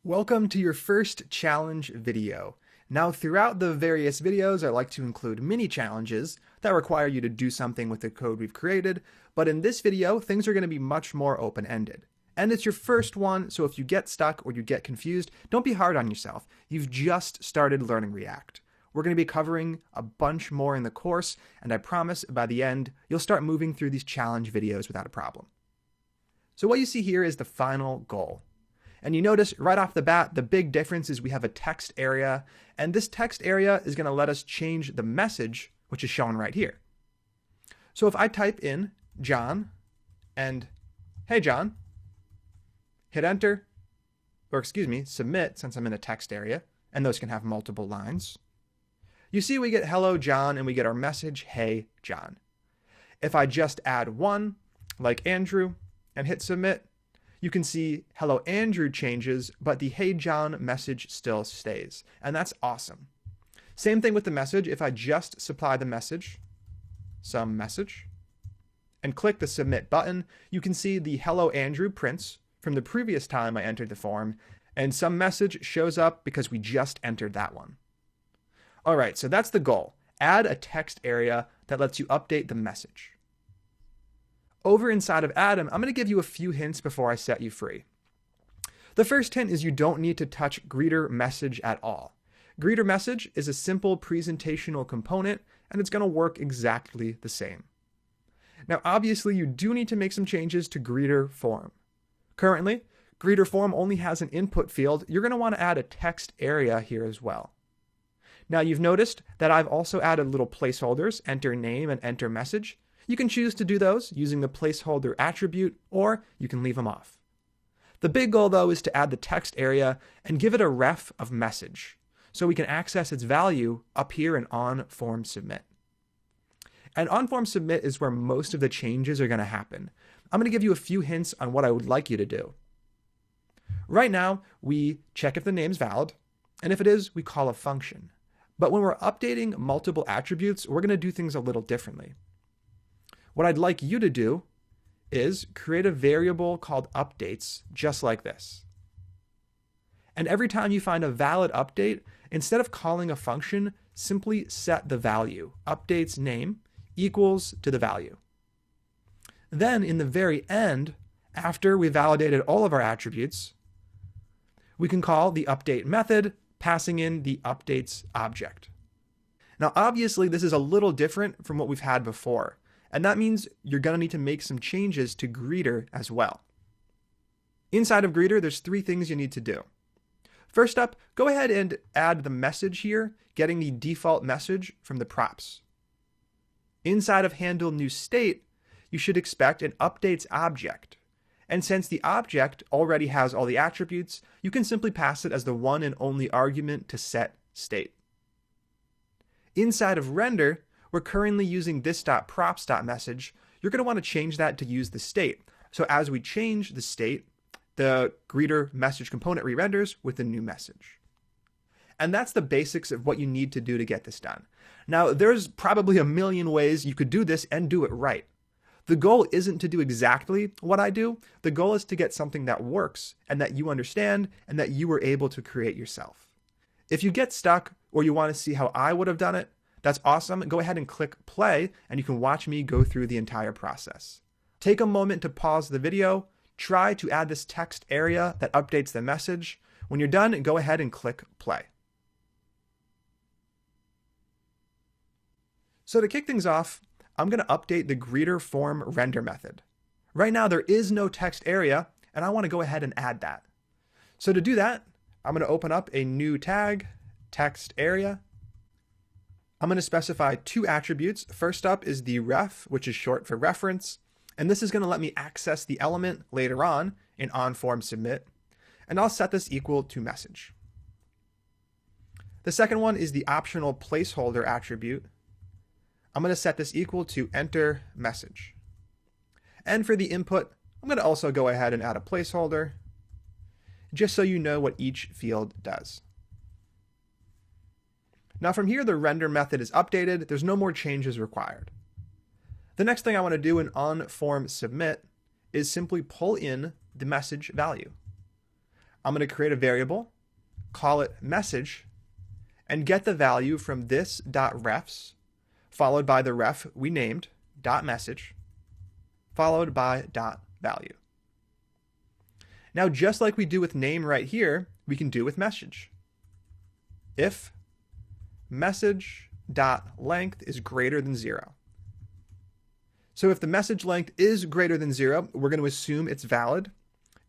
Welcome to your first challenge video. Now, throughout the various videos, I like to include mini challenges that require you to do something with the code we've created, but in this video, things are going to be much more open-ended. And it's your first one, so if you get stuck or you get confused, don't be hard on yourself. You've just started learning React. We're going to be covering a bunch more in the course, and I promise by the end, you'll start moving through these challenge videos without a problem. So what you see here is the final goal. And you notice right off the bat, the big difference is we have a text area, and this text area is going to let us change the message, which is shown right here. So if I type in John and hey John, hit enter, or excuse me, submit since I'm in a text area, and those can have multiple lines. You see we get hello John and we get our message, hey John. If I just add one, like Andrew, and hit submit, you can see hello Andrew changes, but the hey John message still stays. And that's awesome. Same thing with the message. If I just supply the message, some message, and click the submit button, you can see the hello Andrew prints from the previous time I entered the form, and some message shows up because we just entered that one. All right, so that's the goal. Add a text area that lets you update the message. Over inside of Atom, I'm going to give you a few hints before I set you free. The first hint is you don't need to touch greeter message at all. Greeter message is a simple presentational component, and it's going to work exactly the same. Now, obviously, you do need to make some changes to greeter form. Currently, greeter form only has an input field. You're going to want to add a text area here as well. Now, you've noticed that I've also added little placeholders, enter name and enter message. You can choose to do those using the placeholder attribute, or you can leave them off. The big goal, though, is to add the text area and give it a ref of message, so we can access its value up here in onFormSubmit. And onFormSubmit is where most of the changes are going to happen. I'm going to give you a few hints on what I would like you to do. Right now, we check if the name's valid, and if it is, we call a function. But when we're updating multiple attributes, we're going to do things a little differently. What I'd like you to do is create a variable called updates, just like this. And every time you find a valid update, instead of calling a function, simply set the value, updates name equals to the value. Then in the very end, after we validated all of our attributes, we can call the update method, passing in the updates object. Now, obviously, this is a little different from what we've had before. And that means you're going to need to make some changes to greeter as well. Inside of greeter, there's three things you need to do. First up, go ahead and add the message here, getting the default message from the props. Inside of handle new state, you should expect an updates object. And since the object already has all the attributes, you can simply pass it as the one and only argument to set state. Inside of render, we're currently using this.props.message. You're going to want to change that to use the state. So as we change the state, the greeter message component re-renders with the new message. And that's the basics of what you need to do to get this done. Now, there's probably a million ways you could do this and do it right. The goal isn't to do exactly what I do. The goal is to get something that works and that you understand and that you were able to create yourself. If you get stuck or you want to see how I would have done it, that's awesome. Go ahead and click play and you can watch me go through the entire process. Take a moment to pause the video. Try to add this text area that updates the message. When you're done, go ahead and click play. So to kick things off, I'm going to update the greeter form render method. Right now, there is no text area, and I want to go ahead and add that. So to do that, I'm going to open up a new tag, text area. I'm going to specify two attributes. First up is the ref, which is short for reference. And this is going to let me access the element later on in onFormSubmit. And I'll set this equal to message. The second one is the optional placeholder attribute. I'm going to set this equal to enter message. And for the input, I'm going to also go ahead and add a placeholder, just so you know what each field does. Now from here, the render method is updated. There's no more changes required. The next thing I want to do in onFormSubmit is simply pull in the message value. I'm going to create a variable, call it message, and get the value from this .refs, followed by the ref we named, .message, followed by .value. Now, just like we do with name right here, we can do with message. If message.length is greater than 0. So if the message length is greater than 0, we're going to assume it's valid,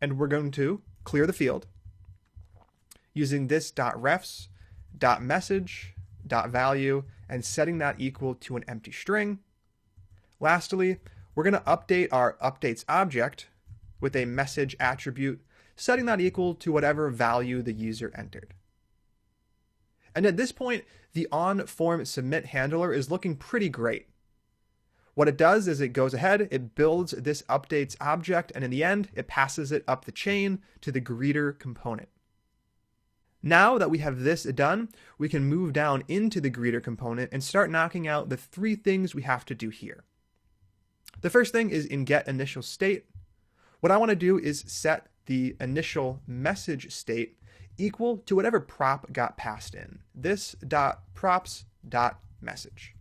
and we're going to clear the field using this .refs, .message, .value, and setting that equal to an empty string. Lastly, we're going to update our updates object with a message attribute, setting that equal to whatever value the user entered. And at this point, the onFormSubmit handler is looking pretty great. What it does is it goes ahead, it builds this updates object, and in the end, it passes it up the chain to the greeter component. Now that we have this done, we can move down into the greeter component and start knocking out the 3 things we have to do here. The first thing is in getInitialState. What I want to do is set the initial message state equal to whatever prop got passed in, this.props.message.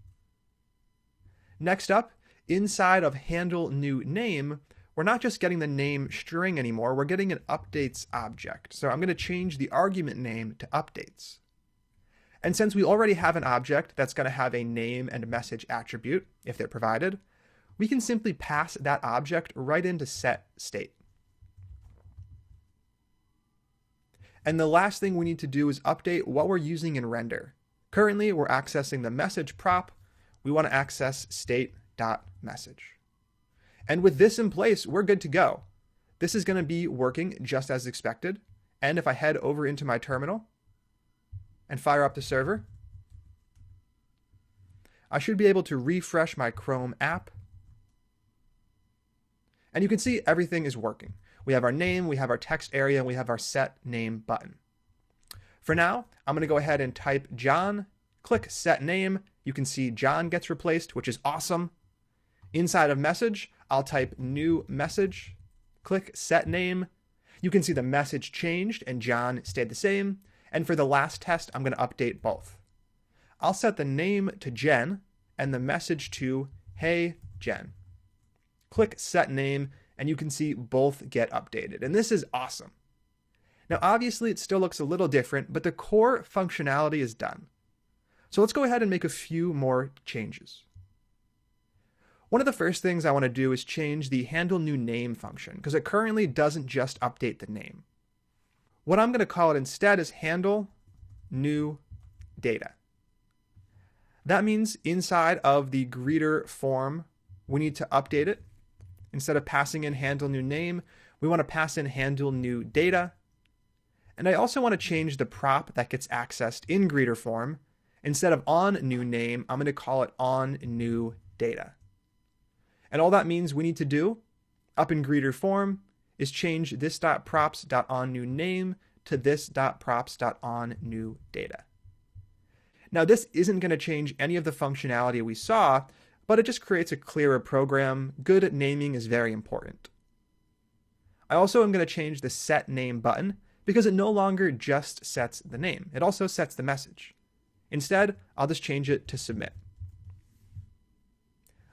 Next up, inside of handleNewName, we're not just getting the name string anymore, we're getting an updates object. So I'm going to change the argument name to updates. And since we already have an object that's going to have a name and message attribute, if they're provided, we can simply pass that object right into setState. And the last thing we need to do is update what we're using in render. Currently, we're accessing the message prop. We want to access state.message. And with this in place, we're good to go. This is going to be working just as expected. And if I head over into my terminal and fire up the server, I should be able to refresh my Chrome app. And you can see everything is working. We have our name, we have our text area, and we have our set name button. For now, I'm going to go ahead and type John, click set name. You can see John gets replaced, which is awesome. Inside of message, I'll type new message, click set name. You can see the message changed and John stayed the same. And for the last test, I'm going to update both. I'll set the name to Jen and the message to Hey Jen. Click set name and you can see both get updated. And this is awesome. Now, obviously it still looks a little different, but the core functionality is done. So let's go ahead and make a few more changes. One of the first things I want to do is change the handleNewName function because it currently doesn't just update the name. What I'm going to call it instead is handleNewData. That means inside of the greeter form, we need to update it. Instead of passing in handleNewName, we want to pass in handleNewData. And I also want to change the prop that gets accessed in greeter form. Instead of onNewName, I'm going to call it onNewData. And all that means we need to do up in greeter form is change this.props.onNewName to this.props.onNewData. Now, this isn't going to change any of the functionality we saw, but it just creates a clearer program. Good naming is very important. I also am going to change the set name button because it no longer just sets the name. It also sets the message. Instead, I'll just change it to submit.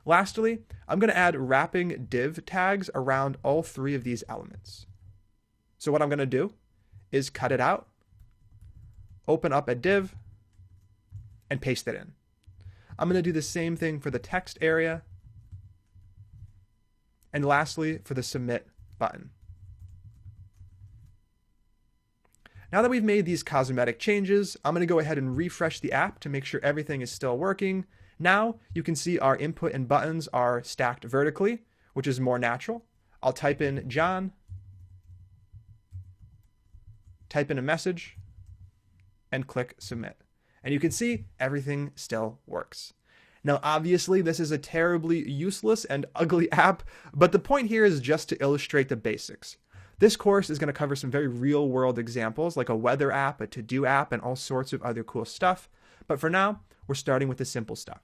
Lastly, I'm going to add wrapping div tags around all 3 of these elements. So what I'm going to do is cut it out, open up a div, and paste it in. I'm going to do the same thing for the text area, and lastly for the submit button. Now that we've made these cosmetic changes, I'm going to go ahead and refresh the app to make sure everything is still working. Now you can see our input and buttons are stacked vertically, which is more natural. I'll type in John, type in a message, and click submit. And you can see everything still works. Now, obviously, this is a terribly useless and ugly app, but the point here is just to illustrate the basics. This course is going to cover some very real-world examples, like a weather app, a to-do app, and all sorts of other cool stuff. But for now, we're starting with the simple stuff.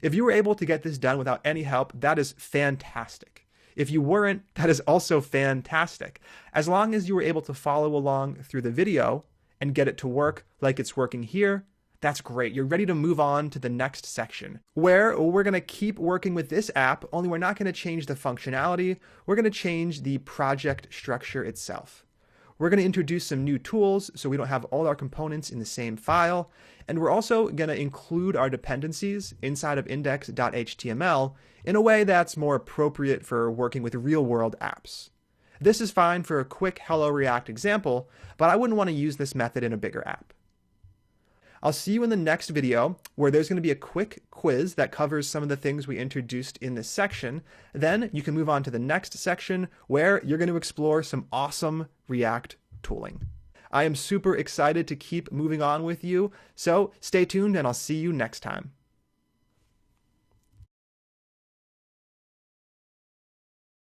If you were able to get this done without any help, that is fantastic. If you weren't, that is also fantastic. As long as you were able to follow along through the video and get it to work like it's working here, that's great. You're ready to move on to the next section, where we're going to keep working with this app, only we're not going to change the functionality. We're going to change the project structure itself. We're going to introduce some new tools so we don't have all our components in the same file. And we're also going to include our dependencies inside of index.html in a way that's more appropriate for working with real-world apps. This is fine for a quick Hello React example, but I wouldn't want to use this method in a bigger app. I'll see you in the next video where there's going to be a quick quiz that covers some of the things we introduced in this section. Then you can move on to the next section where you're going to explore some awesome React tooling. I am super excited to keep moving on with you, so stay tuned and I'll see you next time.